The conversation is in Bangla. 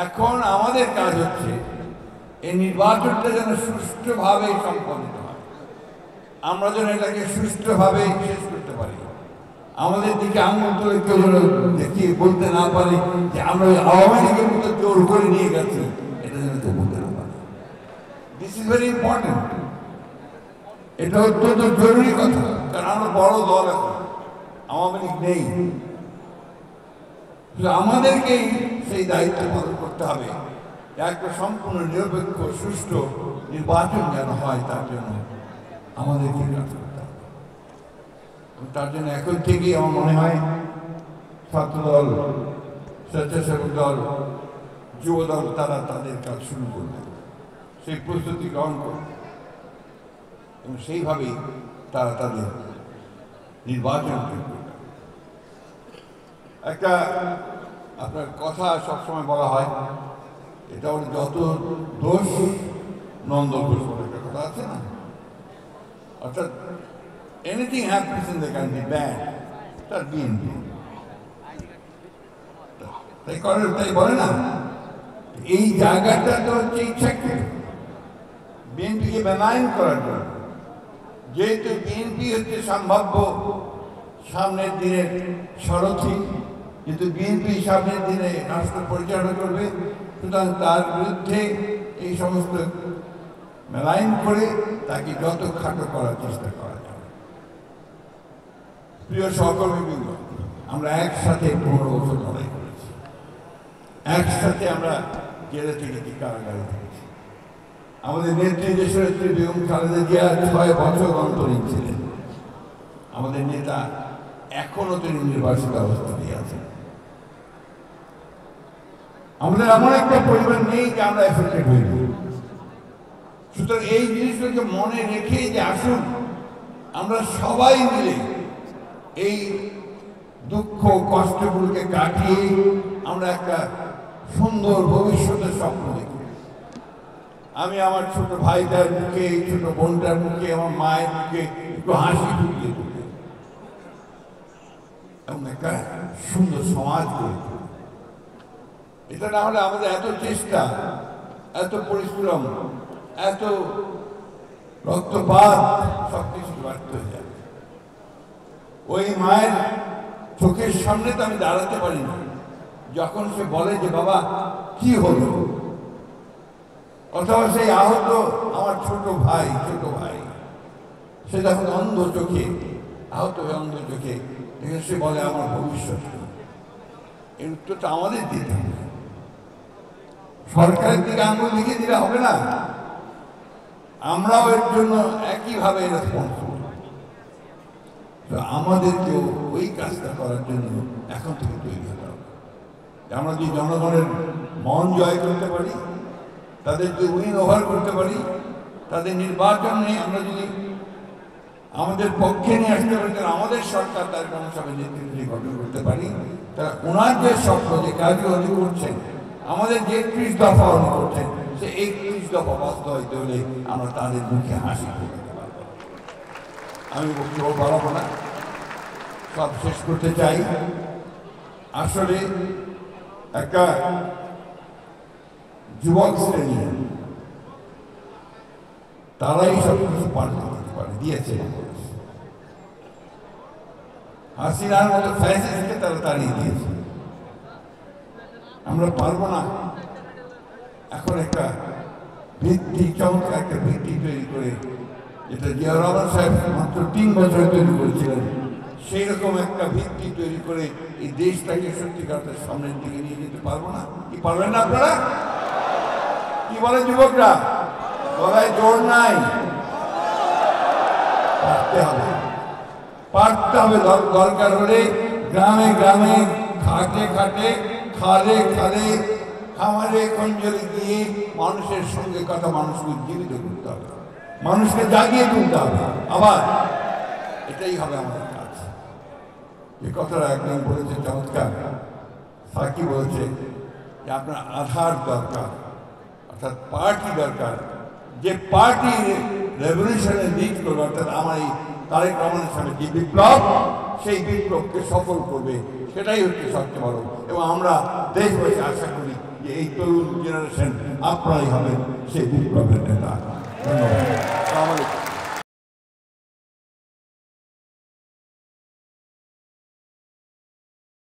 এখন আমাদের কাজ হচ্ছে এই নির্বাচনটা যেন সুষ্ঠুভাবে সম্পন্ন হয়, আমরা যেন এটাকে সুষ্ঠুভাবে শেষ করতে পারি। আমাদের দিকে আঙুল তুলে কেউ যেন দেখিয়ে বলতে না পারে যে আমরা আওয়ামী লীগের মতো জোর করে নিয়ে গেছি, এটা যেন কেউ বলতে না পারে। This is very important. এটা অত্যন্ত জরুরি কথা, কারণ আমরা বড় দল এখন, আওয়ামী লীগ নেই। আমাদেরকেই সেই দায়িত্ব পালন করতে হবে, একটা সম্পূর্ণ নিরপেক্ষ সুষ্ঠু নির্বাচন যেন হয়, তার জন্য আমাদেরকে কাজ করতে হবে। তার জন্য এখন থেকেই আমার মনে হয় ছাত্রদল, স্বেচ্ছাসেবক দল, যুব দল তারা তাদের কাজ শুরু করবে, সেই প্রস্তুতি গ্রহণ করবে এবং সেইভাবেই তারা তাদের নির্বাচন করবে। একটা আপনার কথা সবসময় বলা হয়, এটা ওর যত দোষ নন্দ দোষ বলে একটা কথা আছে না, অর্থাৎ anything happens in the country bad, তার বিএনপি তাই করে, তাই বলে না। এই জায়গাটা তো হচ্ছে ইচ্ছাকৃত বিএনপিকে বেনাইন করার জন্য, যেহেতু বিএনপি হচ্ছে সম্ভাব্য সামনের দিনের সারথি, কিন্তু বিএনপি সামনের দিনে রাষ্ট্র পরিচালনা করবে, সুতরাং তার বিরুদ্ধে এই সমস্ত মেলাইন করে তাকে যত খাটো করার চেষ্টা করা যায়। প্রিয় সহকর্মীবৃন্দ, আমরা একসাথে 15 বছর লড়াই করেছি, একসাথে আমরা জেলে থেকেছি, কারাগারে থেকেছি। আমাদের নেত্রী, দেশনেত্রী বেগম খালেদা জিয়া 6 বছর অন্তরীণ ছিলেন। আমাদের নেতা এখনো তিনি নির্বাচিত অবস্থাতেই আছেন। আমাদের এমন একটা পরিবার নেই যে আমরা এফেক্টেড হইব। সুতরাং এই জিনিসগুলোকে মনে রেখে যে আসুন আমরা সবাই মিলে এই দুঃখ কষ্টগুলোকে কাটিয়ে আমরা একটা সুন্দর ভবিষ্যতের স্বপ্ন দেখি। আমি আমার ছোট ভাইটার মুখে, ছোট বোনটার মুখে, আমার মায়ের মুখে একটু হাসি ঢুকিয়ে দিতে এবং একটা সুন্দর সমাজ গড়ে তুলি। এটা না হলে আমাদের এত চেষ্টা, এত পরিশ্রম, এত রক্তপাত সবকিছু ব্যর্থ হয়ে যাবে। ওই মায়ের চোখের সামনে তো আমি দাঁড়াতে পারি না যখন সে বলে যে বাবা কি হলো, অথবা সেই আহত আমার ছোট ভাই সে যখন অন্ধ চোখে আহত হয়ে অন্ধ চোখে সে বলে আমার ভবিষ্যৎ, এর উত্তরটা আমাদের দিতে হবে। সরকারের দিকে আঙুল লিখে দিলে হবে না, আমরাও এর জন্য একইভাবে রেসপন্স করব। আমাদেরকেও ওই কাজটা করার জন্য এখন থেকে তৈরি হতে হবে। আমরা যদি জনগণের মন জয় করতে পারি, তাদেরকে উইন ওভার করতে পারি, তাদের নির্বাচনে আমরা যদি আমাদের পক্ষে নিয়ে আসতে পারি, তাহলে আমাদের সরকার তার কর্মসভায় নেতৃত্ব গঠন করতে পারি, তারা ওনার যে স্বপ্ন, যে কাজগুলো উনি করছেন, আমাদের যে 30 দফা উনি করছেন, সে 31 দফা বাস্তবায়িত হলে আমরা তাদের মুখে হাসি ফোটাতে পারবো। আমি বক্তব্য বাড়াবো না, সব শেষ করতে চাই। আসলে একটা যুবক শ্রেণী তারাই সব কিছু পাল্টে দিতে পারে, দিয়েছে। হাসিনার মতো ফ্যাসিস্টকে তারা তাড়িয়ে দিয়েছে। আমরা পারবো না এখন একটা ভিত্তি, চমৎকার একটা ভিত্তি তৈরি করে, যেটা জিয়া রহমান সাহেব মাত্র 3 বছর তৈরি করেছিলেন, সেই রকম একটা ভিত্তি তৈরি করে এই দেশটাকে সত্যিকারের সামনের দিকে নিয়ে যেতে পারবো না? কি পারবেন না আপনারা? কি বলে যুবকরা? গলায় জোর নাই, পারতে হবে। দরকার হলে গ্রামে গ্রামে, ঘাটে ঘাটে, খালে খালে, খামারে খঞ্জরে গিয়ে মানুষের সঙ্গে কথা, মানুষকে জীবিত করতে হবে, মানুষকে জাগিয়ে তুলতে হবে। আবার এটাই হবে আমাদের কাজ। যে কথাটা একদম বলেছে চমৎকার, সাকি বলেছে যে আপনার আধার দরকার, অর্থাৎ পার্টি দরকার, যে পার্টি রেভলিউশনে লিড করবে, অর্থাৎ আমার এই তারেক রহমানের সামনে যে বিপ্লব, সেই বিপ্লবকে সফল করবে, সেটাই হচ্ছে সবচেয়ে বড়। এবং আমরা দেশবাসী আশা করি যে এই তরুণ জেনারেশন আপনারাই হবেন সেই বিপ্লবের নেতা। ধন্যবাদ।